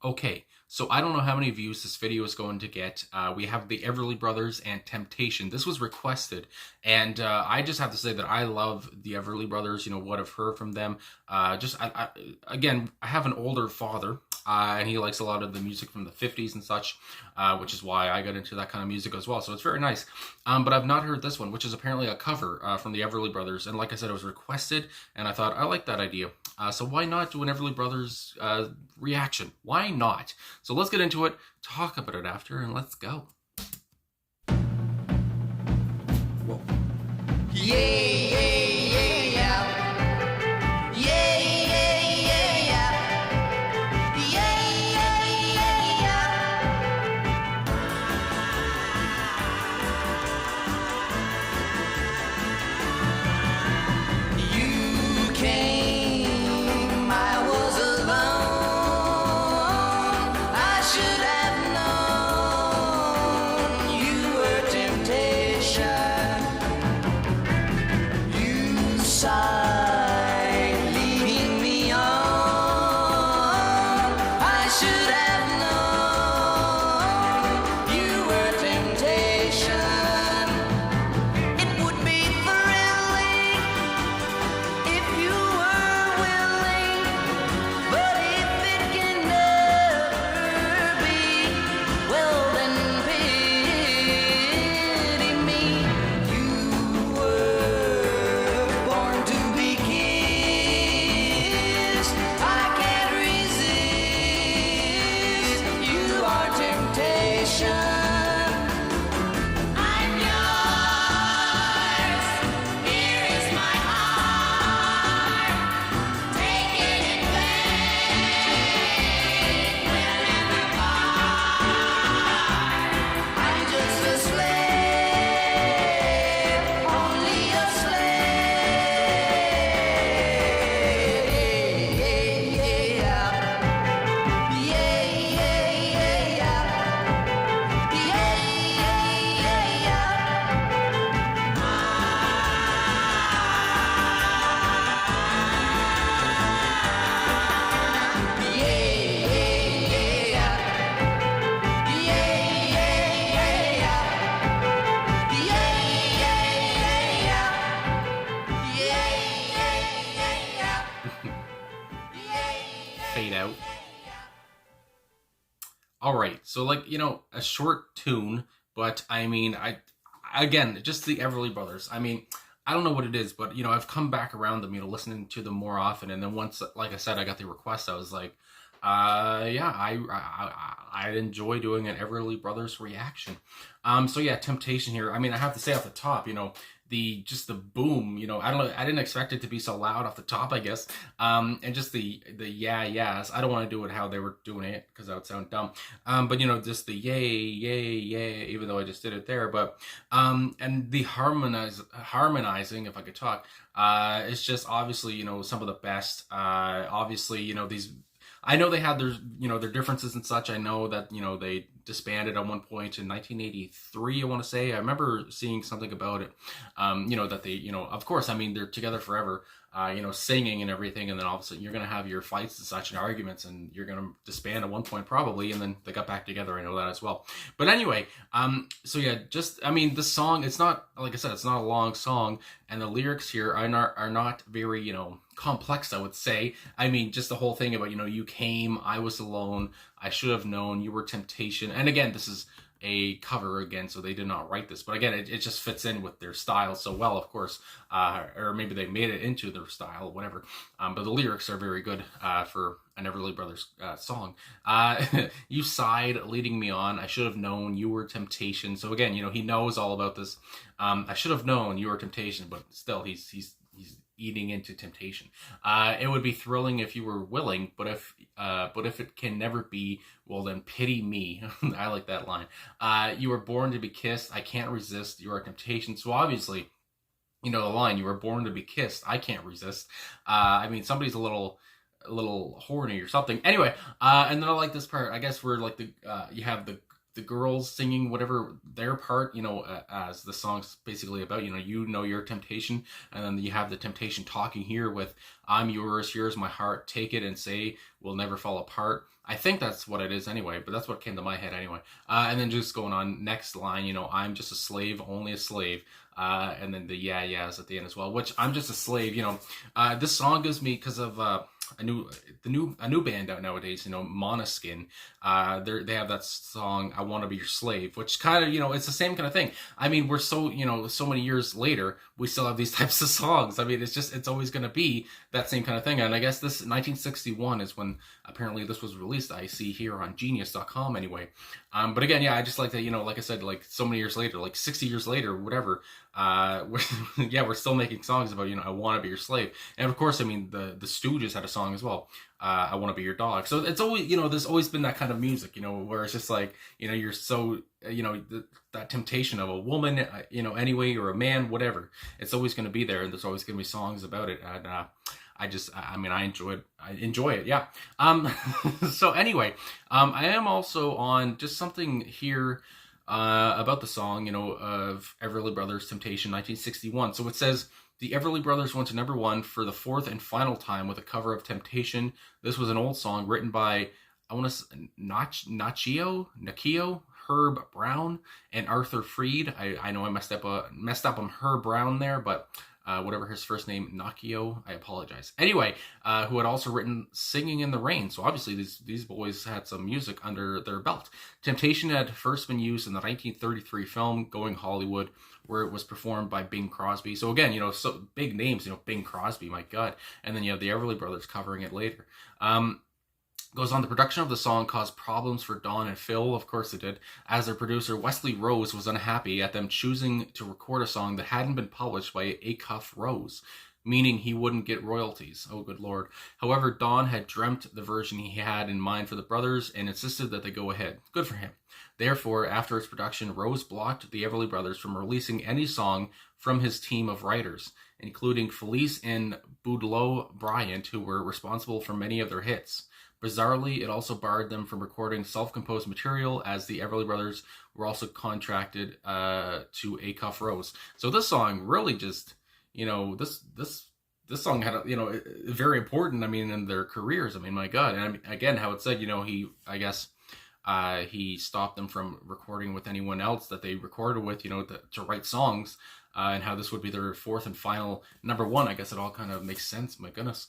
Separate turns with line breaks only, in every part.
Okay, so I don't know how many views this video is going to get. We have the Everly Brothers and Temptation. This was requested, and I just have to say that I love the Everly Brothers. You know what I've heard from them. Again, I have an older father, and he likes a lot of the music from the 50s and such, which is why I got into that kind of music as well. So it's very nice. But I've not heard this one, which is apparently a cover from the Everly Brothers. And like I said, it was requested, and I thought I like that idea. So why not do an Everly Brothers reaction? Why not? So let's get into it, talk about it after, and let's go.
Whoa. Yeah.
Fade out. All right, so like, you know, a short tune, but I mean, again, just the Everly Brothers. I mean, I don't know what it is, but you know, I've come back around them, you know, listening to them more often, and then once, like I said, I got the request, I was like, yeah, I'd enjoy doing an Everly Brothers reaction. So yeah, Temptation here. I mean, I have to say off the top, you know, just the boom, you know, I don't know, I didn't expect it to be so loud off the top, I guess. And just the yes. I don't want to do it how they were doing it because that would sound dumb. But you know, just the yay, even though I just did it there. But and the harmonizing, if I could talk, it's just obviously, you know, some of the best. Obviously, you know, these, I know they had their, you know, their differences and such. I know that, you know, they disbanded at one point in 1983, I want to say. I remember seeing something about it, you know, that they, you know, of course, I mean, they're together forever, you know, singing and everything, and then all of a sudden you're going to have your fights and such and arguments, and you're going to disband at one point probably, and then they got back together. I know that as well. But anyway, so yeah, just, I mean, the song, it's not, like I said, it's not a long song, and the lyrics here are not very, you know, complex, I would say. I mean, just the whole thing about, you know, you came, I was alone, I should have known, you were temptation. And again, this is a cover again, so they did not write this, but again, it just fits in with their style so well, of course, or maybe they made it into their style, whatever. But the lyrics are very good for an Everly Brothers song. You sighed, leading me on. I should have known you were temptation. So again, you know, he knows all about this. I should have known you were temptation, but still, he's eating into temptation. It would be thrilling if you were willing, but if it can never be, well then pity me. I like that line. You were born to be kissed. I can't resist. You are a temptation. So obviously, you know, the line, you were born to be kissed. I can't resist. I mean, somebody's a little horny or something. Anyway, and then I like this part. I guess we're like you have the the girls singing whatever their part, as the song's basically about, you know your temptation, and then you have the temptation talking here with, I'm yours, here's my heart, take it and say we'll never fall apart. I think that's what it is anyway, but that's what came to my head anyway. And then just going on, next line, I'm just a slave, only a slave. And then the yeah yeahs at the end as well, which I'm just a slave. This song gives me, because of a new band out nowadays, Måneskin. They have that song, I Want to Be Your Slave, which kind of, it's the same kind of thing. I mean, we're so, so many years later, we still have these types of songs. I mean, it's always going to be that same kind of thing. And I guess this 1961 is when apparently this was released. I see here on genius.com anyway. But again, yeah, I just like that, like I said, like so many years later, like 60 years later, whatever, we're still making songs about, I want to be your slave. And of course, I mean, the Stooges had a song as well, I want to be your dog. So it's always, there's always been that kind of music, where it's just like, you're so, that temptation of a woman, anyway, or a man, whatever, it's always going to be there, and there's always going to be songs about it. And I enjoy it. Yeah. So anyway, I am also on just something here, about the song, of Everly Brothers' Temptation, 1961. So it says, the Everly Brothers went to #1 for the fourth and final time with a cover of Temptation. This was an old song written by, I want to say, Nakio, Herb Brown, and Arthur Freed. I know I messed up on Herb Brown there, but whatever his first name, Nakio, I apologize. Anyway, who had also written Singing in the Rain. So obviously these boys had some music under their belt. Temptation had first been used in the 1933 film Going Hollywood, where it was performed by Bing Crosby. So again, so big names, Bing Crosby, my God. And then you have the Everly Brothers covering it later. Goes on, the production of the song caused problems for Don and Phil, of course it did, as their producer Wesley Rose was unhappy at them choosing to record a song that hadn't been published by Acuff Rose, meaning he wouldn't get royalties. Oh, good Lord. However, Don had dreamt the version he had in mind for the brothers and insisted that they go ahead. Good for him. Therefore, after its production, Rose blocked the Everly Brothers from releasing any song from his team of writers, including Felice and Boudleaux Bryant, who were responsible for many of their hits. Bizarrely, it also barred them from recording self-composed material, as the Everly Brothers were also contracted to Acuff Rose. So this song really just, this song had, very important, in their careers. My God. And again, how it said, he stopped them from recording with anyone else that they recorded with, to write songs, and how this would be their fourth and final #1. I guess it all kind of makes sense. My goodness.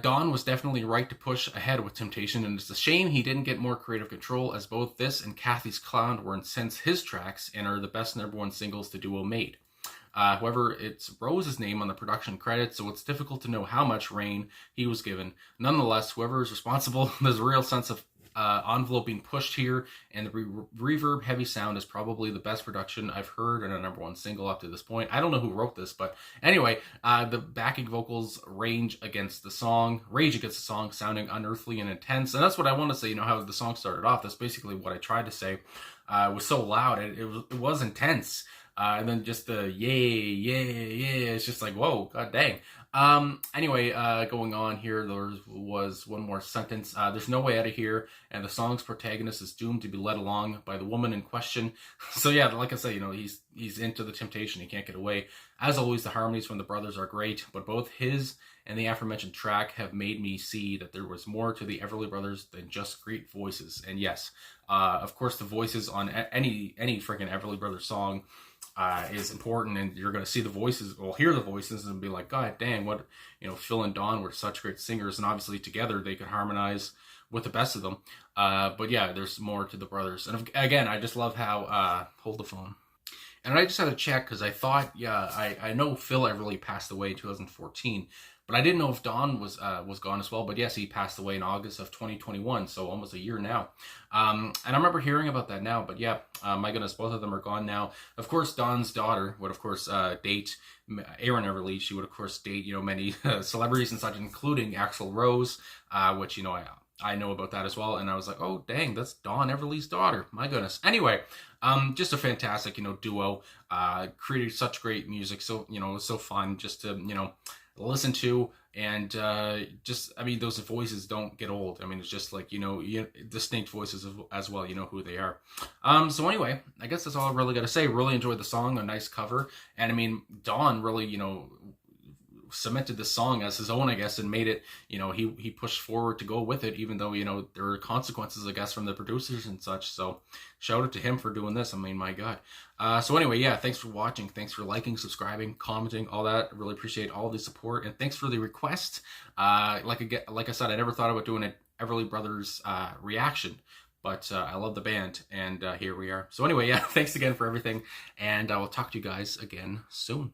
Don was definitely right to push ahead with Temptation, and it's a shame he didn't get more creative control, as both this and Kathy's Clown were in sense his tracks and are the best #1 singles the duo made. However, it's Rose's name on the production credits, so it's difficult to know how much reign he was given. Nonetheless, whoever is responsible, there's a real sense of envelope being pushed here, and the reverb heavy sound is probably the best production I've heard in a #1 single up to this point. I don't know who wrote this, but anyway, the backing vocals rage against the song, sounding unearthly and intense. And that's what I want to say, how the song started off. That's basically what I tried to say. It was so loud, it was intense. And then just the yeah, it's just like, whoa, god dang. Anyway, going on here, there was one more sentence. There's no way out of here, and the song's protagonist is doomed to be led along by the woman in question. So yeah, like I say, he's into the temptation, he can't get away. As always, the harmonies from the brothers are great, but both his and the aforementioned track have made me see that there was more to the Everly Brothers than just great voices. And yes, of course, the voices on any freaking Everly Brothers song is important, and you're going to see the voices, or hear the voices, and be like, God dang, what, Phil and Don were such great singers, and obviously together they could harmonize with the best of them. But yeah, there's more to the brothers. And again, I just love how, hold the phone. And I just had to check, because I thought, I know Phil Everly passed away in 2014, but I didn't know if Don was gone as well. But yes, he passed away in August of 2021, so almost a year now. And I remember hearing about that now, but yeah, my goodness, both of them are gone now. Of course, Don's daughter would, of course, date Aaron Everly. She would, of course, date, many celebrities and such, including Axl Rose, which, I know about that as well. And I was like, oh, dang, that's Don Everly's daughter. My goodness. Anyway, just a fantastic, duo, created such great music. So, it was so fun just to, listen to. And just, I mean, those voices don't get old. I mean, it's just like, distinct voices as well. You know who they are. So anyway, I guess that's all I really got to say. Really enjoyed the song, a nice cover, and I mean, Don really, cemented the song as his own, I guess, and made it, he pushed forward to go with it, even though, there are consequences, I guess, from the producers and such. So shout out to him for doing this. I mean, my God. So anyway, yeah, thanks for watching. Thanks for liking, subscribing, commenting, all that. I really appreciate all the support, and thanks for the request. Like I said, I never thought about doing an Everly Brothers reaction, but I love the band, and here we are. So anyway, yeah, thanks again for everything, and I will talk to you guys again soon.